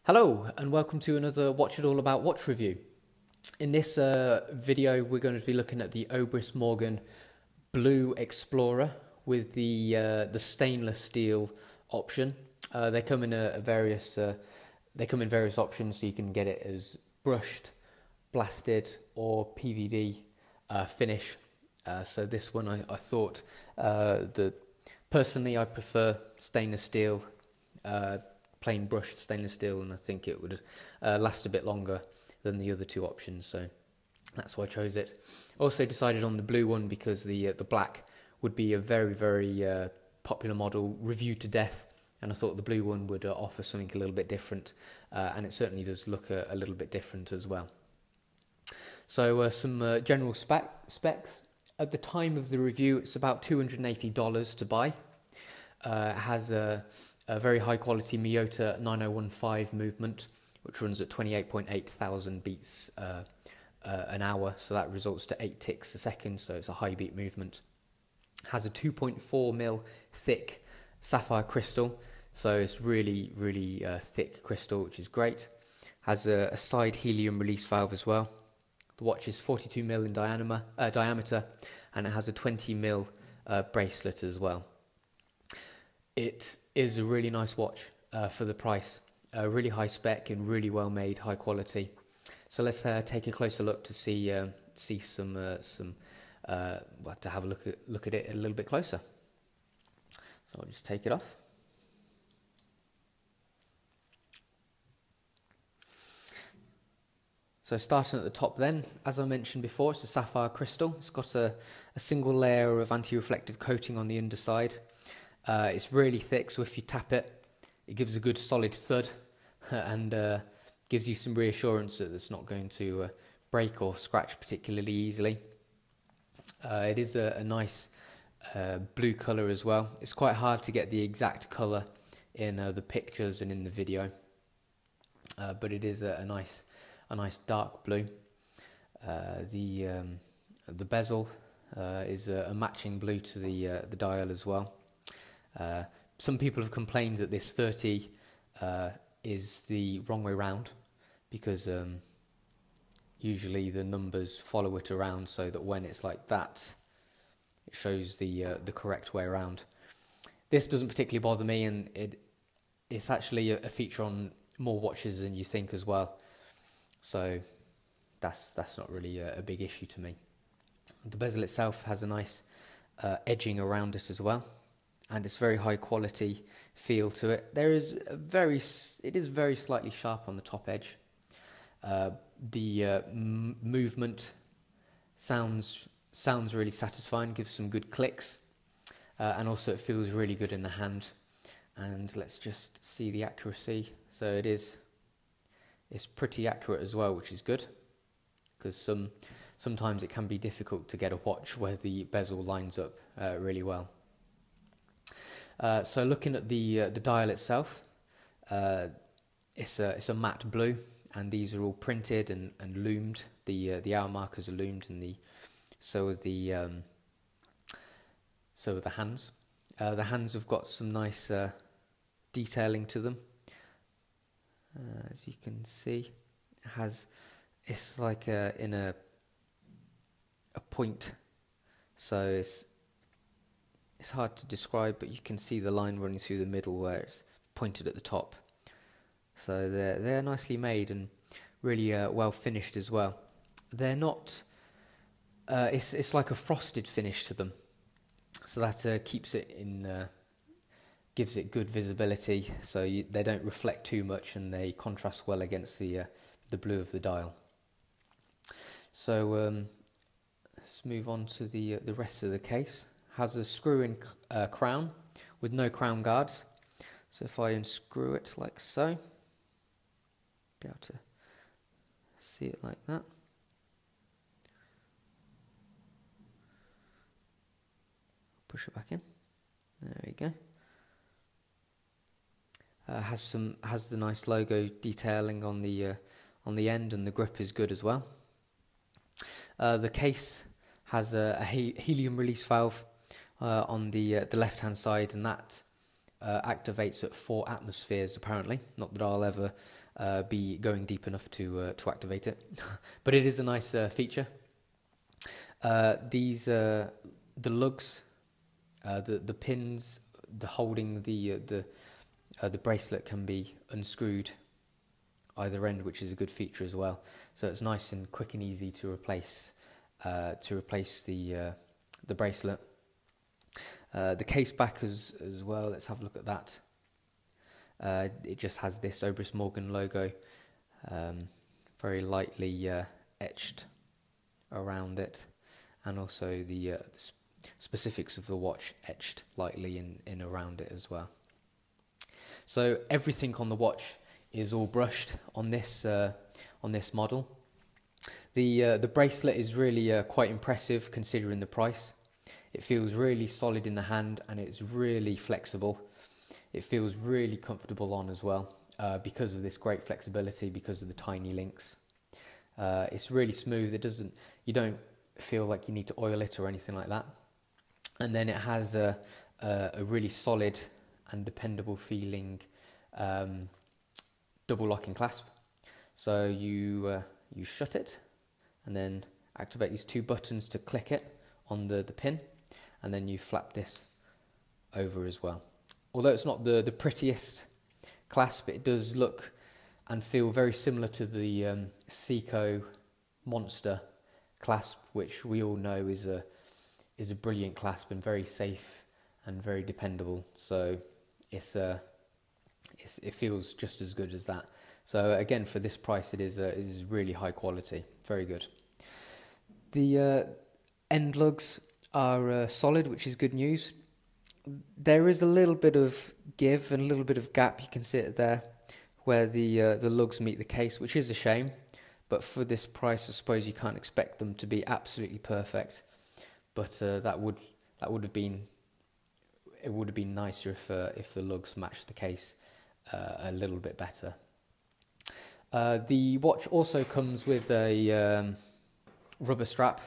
Hello and welcome to another Watch It All About watch review. In this video we're going to be looking at the Obris Morgan Blue Explorer with the stainless steel option. They come in various options, so you can get it as brushed, blasted or PVD finish. So this one I thought personally I prefer stainless steel, plain brushed stainless steel, and I think it would last a bit longer than the other two options, so that's why I chose it. Also decided on the blue one because the black would be a very popular model, reviewed to death, and I thought the blue one would offer something a little bit different, and it certainly does look a little bit different as well. So some general specs. At the time of the review, it's about $280 to buy. It has a very high quality Miyota 9015 movement, which runs at 28.8 thousand beats an hour, so that results to 8 ticks a second, so it's a high beat movement. Has a 2.4mm thick sapphire crystal, so it's really thick crystal, which is great. Has a side helium release valve as well. The watch is 42mm in diameter, and it has a 20mm bracelet as well. It is a really nice watch for the price, really high spec and really well made, high quality. So let's take a closer look to see to have a look at it a little bit closer. So I'll just take it off. So starting at the top then, as I mentioned before, it's a sapphire crystal. It's got a single layer of anti-reflective coating on the underside. It's really thick, so if you tap it, it gives a good solid thud and gives you some reassurance that it's not going to break or scratch particularly easily. It is a nice blue colour as well. It's quite hard to get the exact colour in the pictures and in the video, but it is a nice dark blue. The bezel is a matching blue to the dial as well. Some people have complained that this 30 is the wrong way round, because usually the numbers follow it around, so that when it's like that, it shows the correct way around. This doesn't particularly bother me, and it's actually a feature on more watches than you think as well. So that's not really a big issue to me. The bezel itself has a nice edging around it as well, and it's very high quality feel to it. It is very slightly sharp on the top edge. The movement sounds really satisfying, gives some good clicks, and also it feels really good in the hand. And let's just see the accuracy. So it's pretty accurate as well, which is good, because sometimes it can be difficult to get a watch where the bezel lines up really well. So looking at the dial itself, it's a matte blue, and these are all printed and loomed. The hour markers are loomed, and so are the hands. The hands have got some nice detailing to them. As you can see, it's like in a point, so it's hard to describe, but you can see the line running through the middle where it's pointed at the top. So they're nicely made and really well finished as well. They're not. It's like a frosted finish to them, so that keeps it in. Gives it good visibility, so they don't reflect too much, and they contrast well against the blue of the dial. So let's move on to the rest of the case. Has a screw-in crown with no crown guards. So if I unscrew it like so, be able to see it like that. Push it back in. There we go. Has the nice logo detailing on the end, and the grip is good as well. The case has a helium release valve on the left hand side, and that activates at 4 atmospheres apparently. Not that I'll ever be going deep enough to activate it, but it is a nice feature. These the lugs, the pins, the holding the bracelet can be unscrewed either end, which is a good feature as well. So it's nice and quick and easy to replace the bracelet. The case back as well. Let's have a look at that. It just has this Obris Morgan logo, very lightly etched around it, and also the specifics of the watch etched lightly in around it as well. So everything on the watch is all brushed on this model. The bracelet is really quite impressive considering the price. It feels really solid in the hand, and it's really flexible. It feels really comfortable on as well, because of this great flexibility, because of the tiny links. It's really smooth. You don't feel like you need to oil it or anything like that. And then it has a really solid and dependable feeling double locking clasp. So you shut it and then activate these 2 buttons to click it on the pin, and then you flap this over as well. Although it's not the prettiest clasp, it does look and feel very similar to the Seiko Monster clasp, which we all know is a brilliant clasp and very safe and very dependable. So it feels just as good as that. So again, for this price, it is really high quality, very good. The end lugs are solid, which is good news. There is a little bit of give and a little bit of gap, you can see it there, where the lugs meet the case, which is a shame. But for this price, I suppose you can't expect them to be absolutely perfect. But that would have been nicer if the lugs matched the case a little bit better. The watch also comes with a rubber strap,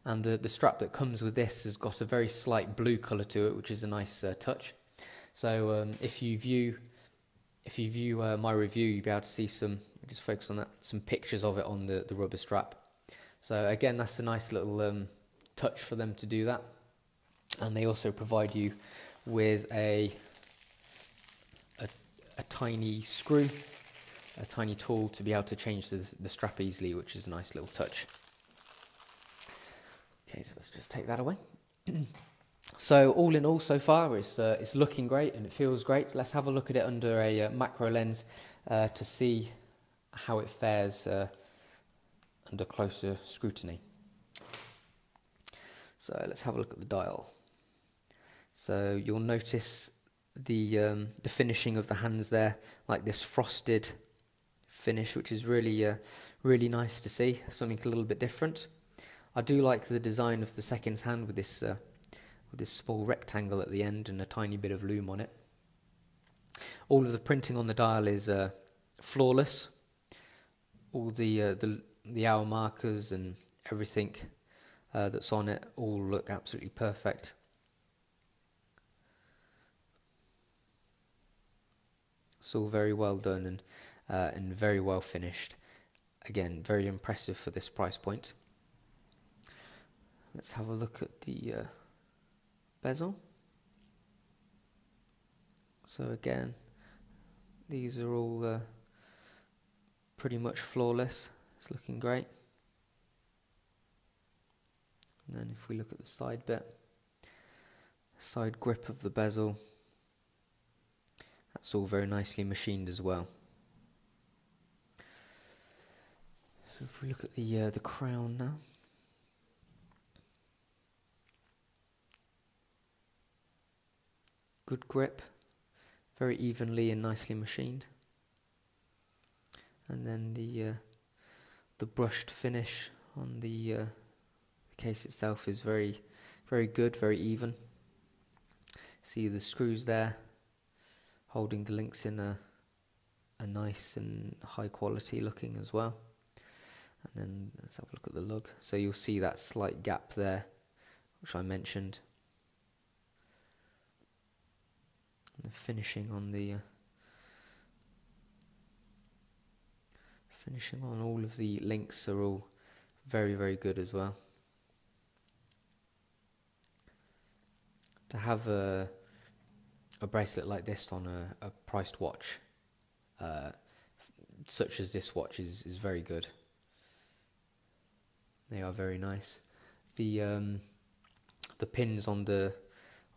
and the strap that comes with this has got a very slight blue colour to it, which is a nice touch. So if you view my review, you'll be able to see just focus on that, some pictures of it on the rubber strap. So again, that's a nice little touch for them to do that. And they also provide you with a tiny screw, a tiny tool to be able to change the strap easily, which is a nice little touch. Okay, so let's just take that away. So all in all, so far, it's looking great and it feels great. Let's have a look at it under a macro lens to see how it fares under closer scrutiny. So let's have a look at the dial. So you'll notice the finishing of the hands there, like this frosted finish, which is really nice to see, something a little bit different. I do like the design of the seconds hand with this small rectangle at the end and a tiny bit of loom on it. All of the printing on the dial is flawless. All the hour markers and everything that's on it all look absolutely perfect. It's all very well done and very well finished. Again, very impressive for this price point. Let's have a look at the bezel. So again, these are all pretty much flawless. It's looking great. And then if we look at the side bit, side grip of the bezel, that's all very nicely machined as well. So if we look at the crown now. Good grip, very evenly and nicely machined. And then the brushed finish on the case itself is very good, very even. See the screws there, holding the links in a nice and high quality looking as well. And then let's have a look at the lug. So you'll see that slight gap there, which I mentioned. And the finishing on all of the links are all very, very good as well. To have a bracelet like this on a priced watch, such as this watch, is very good. They are very nice. The pins on the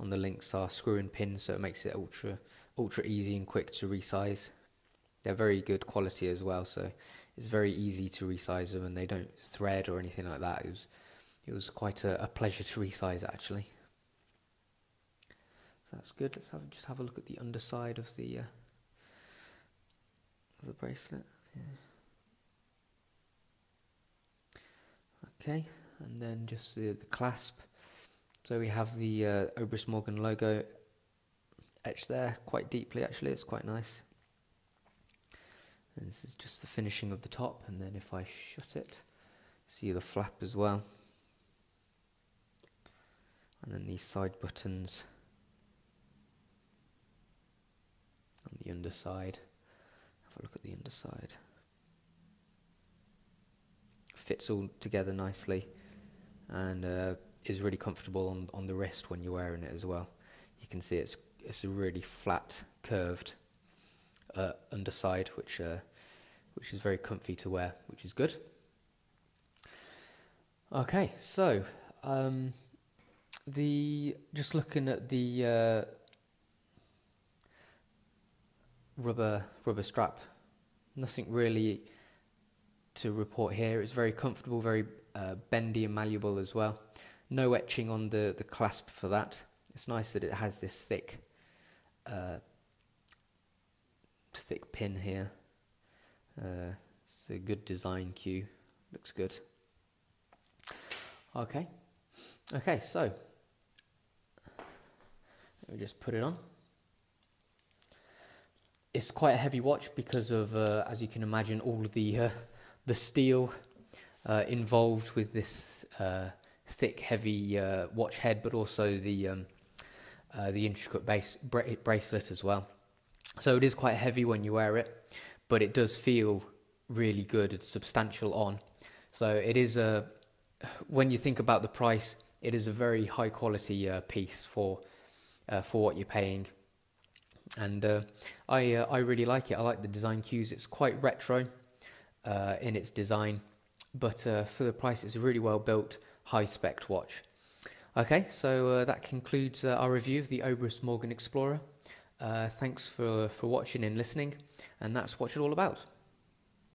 links are screw-in pins, so it makes it ultra easy and quick to resize. They're very good quality as well, so it's very easy to resize them, and they don't thread or anything like that. It was quite a pleasure to resize, actually. So that's good. Let's just have a look at the underside of the bracelet. Yeah. Okay, and then just the clasp. So we have the Obris Morgan logo etched there quite deeply, actually. It's quite nice. And this is just the finishing of the top, and then if I shut it, see the flap as well. And then these side buttons on the underside. Have a look at the underside. Fits all together nicely, and is really comfortable on the wrist when you're wearing it as well. You can see it's a really flat, curved underside, which is very comfy to wear, which is good. Okay, so just looking at the rubber strap, nothing really to report here. It's very comfortable, very bendy and malleable as well. No etching on the clasp for that. It's nice that it has this thick pin here. It's a good design cue. Looks good. Okay, so let me just put it on. It's quite a heavy watch because of, as you can imagine, all of the steel involved with this thick, heavy watch head, but also the intricate bracelet as well. So it is quite heavy when you wear it, but it does feel really good. It's substantial on. So it is when you think about the price, it is a very high quality piece for what you're paying. And I really like it. I like the design cues. It's quite retro in its design, but for the price, it's a really well built, high spec watch. Okay, so that concludes our review of the Obris Morgan Explorer. Thanks for watching and listening, and that's what it's all about.